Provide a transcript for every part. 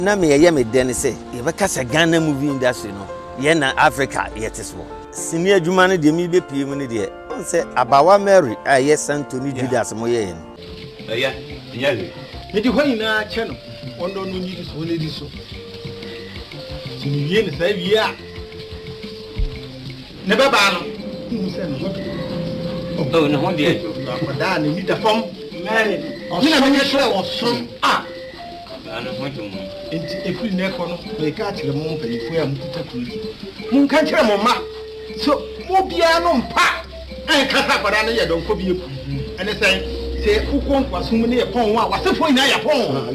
Na me ye me den say ye be kasa Ghana movie industry no ye na Africa ye teso sini adwuma no de mi be pie mu ne de on say abawa Mary aye Santoni Judas mo ye no ya nyawe me di hwan na che no ondo no nyi so ne di so sini ye ne sai bia ne ba ba no se no oh no ho de akoda ne ni da fom Mary o me na me che wo so ano ho to mo enti efiri ne ko no e ka kire mo mpanyifo ya mkuta kuri mun ka kire mo ma so mo bia no mpa an ka sa kwada no ye don ko bie ku ene sai se ukon kwaso mu ne ye pon wa wasefo ina ya pon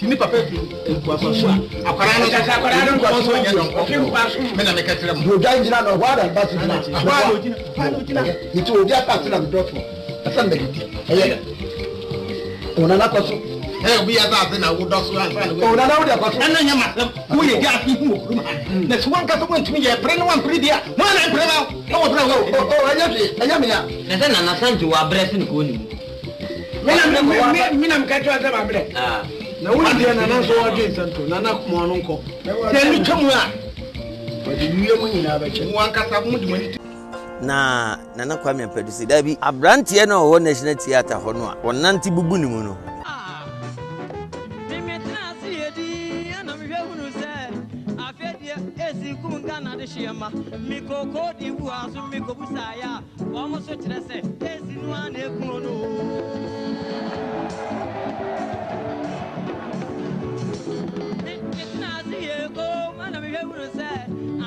ti ni papa fi kwaso so akwara no sa kwada no kwaso ye don ko kwaso me na me ka kire mo do dan jina no wa da ba su jina ba no jina ni to obi ata na do to asan da gidi eye ona na kwaso we are that na wo do so an fa o na na wo de kwaso na nya masam wo ye ga fi hu okuru ma na so wan ka so ntumi ye pre no wan pre dia mo na pre ma no wo pre o anya me ya na se na sanju wa bre se ko ni mi na mka twa se ba bre na wo dia na so wo de santo na mo no nko se ni twemu a wo de wiye mu nyina ba che mo wan ka sa mu de mani na Kwame Ampadu si dabi abrantie na wo National Theatre ho no a wonante bubu ni mu no Mikoko di buasu mikobusaya wamo so chirese esinu ane kuno nitnazi yego mana mihewunu se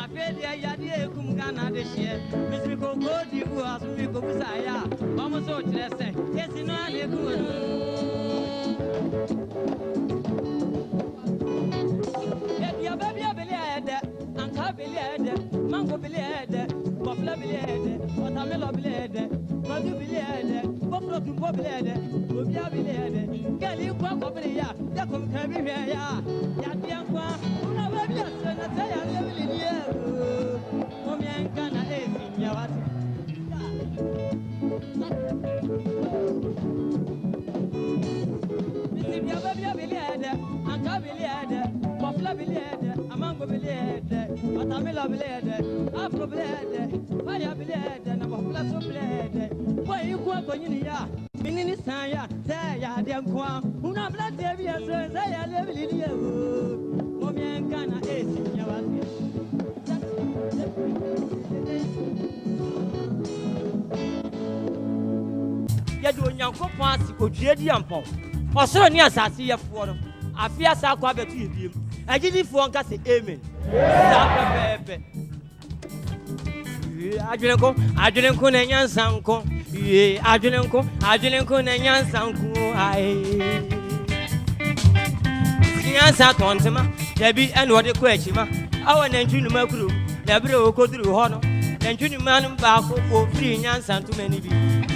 afedi ayadi ekum gana de hie mikoko di buasu mikobusaya wamo so chirese esinu ane kuno ebia babia beliade anka beliade mango beliade bofla beliade watermelon beliade madu beliade boflo tumbo beliade obia beliade gali kwa ko belia ya ko kan bi hwe ya dia kwa una babia se na se ya le bilie o mi enka na esi ya wati bia babia beliade anka beliade bofla beliade amango beliade watermelon beliade afro beliade fire beliade na bofla so beliade boy ku akonyini ya minini san ya say ya de nko una blade bia so say ya le beliade mo mi enka na esi ya wati ya do nyankopon asikodue di ampon osoro ni asase ye fo no afia sa kwa betu yebiem agidifo nka se amen sa pepe adwenenko na nyansanko adwenenko na nyansanko ai nyansa tontema dabi ene wode ko achima awa na ntunu makuru na bre okoduru ho no na ntunu manu ba ko ofiri nyansanto mani bi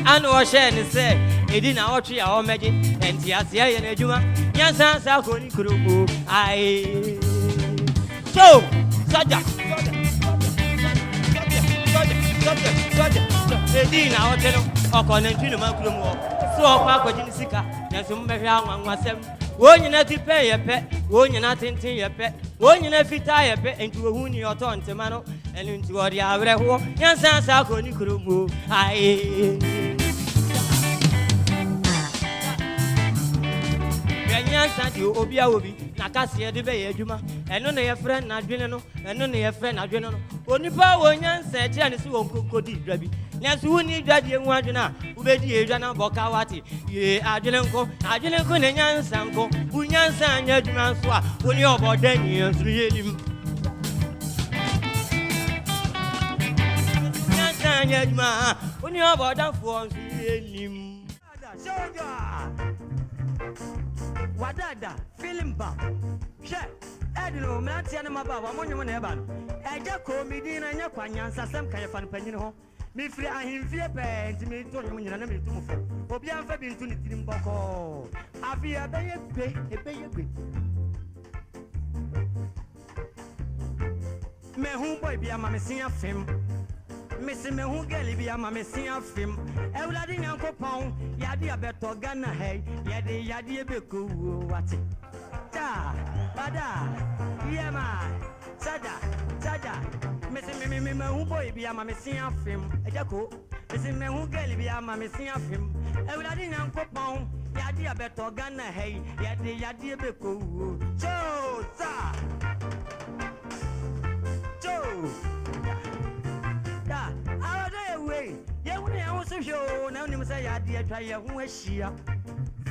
anu o hye ne se edi na otwe ya o meje enti ase ye na adwuma nyansa sa ko ni kurubu ai so saja edi na otwe no oko na ntunu makuru mo so okwa akwaji ni sika na so mbehwe anwanwasem wonyina tipe yepe wonyina tintin yepe wonyina fita yepe enti wohuni oto ntema no enu nti wodi awre ho nyansa sa ko ni kurubu ai nyansa di obi a obi na kase de be ye adwuma eno na ye frɛ na adwene no eno na ye frɛ na adwene no onipa wo nyansa kira ne si won kokodi dwabi nyansa woni dwade enwu adwene a ubedi edwa na boka wate ye adwene nko na nyansa nko bu nyansa anya adwuma so a woni obodani nsuru yelim nyansa anya adwuma woni obodanfo nsuru yelim wadada feeling bad she edino mlatia na mababa monyo na eba no Agya Koo midina nya kwanyansa sem kan yefa no panyini ho mi firi ahimfie pe nti mi to nyom nyina na mi tumu fo obi amfa bi ntu ni tirim boko afi ebeye gbe me hu boy bi ama me sin afem Missy me who girl be a mamma sing a film. Everybody Uncle Pound, Yadi a better Ghana hey, Yadi a beku, what's it? Ta, Sada, Yama, Sada, Missing me, who boy be a mammy sing of him, Agya Koo, missing me who girl be a mammy sing of him, Everybody Uncle Pong, Yadia better Ghana, hey, Yadia Beko, Joe, sir, Joe. Our day away, yeah, when I was so sure, now you say I did try your wish.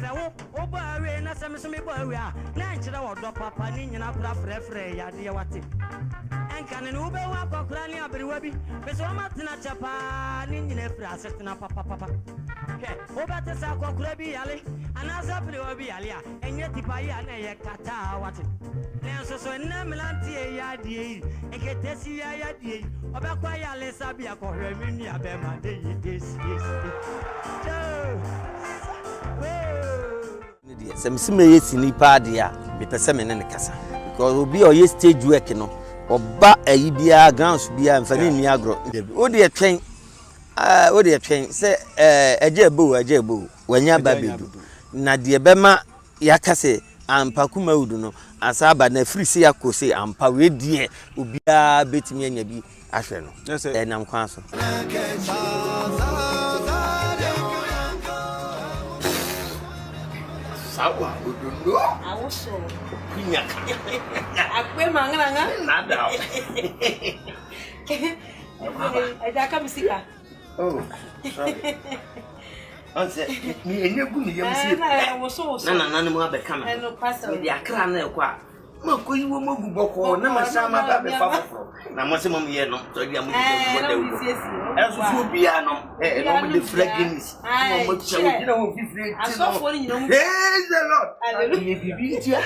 So, over a rain, as I'm some boy, natural drop up an Indian up refre, ya dear what it. And can an Uber walk or cranny up the webby, but so much in a Japan, Indian Frasset and a papa. Over the Sako Crabby Alley, and as up the Webby Alia, and yet the Paya and a Kata what it. Now, so Namelanti, ya dear, and get this ya dear, about Quaya Lesabia for her mini Abema, yes. Some simulates in Nipadia, be persimmon and Cassa, because will be or stage working or ba a Ibia grounds be a Fanny Agro. Oh, dear train, say a jebu, when ya baby do. Nadia Bema Yakase, and Pakuma Uduno, as Abba ne free sea could say, and Pawe dear, Ubia bit me and be Asheno. Yes, and I'm counsel. I was so. I quit my not doubt. I come see her. Oh, I said, me and your good young I was so. None more become and no pastor with the Akran. Moko yi wo mogu boko na masama ba be fa na mosem ye no so dia mo bia no no mo de fragrance no mo tsawo dina wo fifre ti no praise the lord hallelujah bibi tia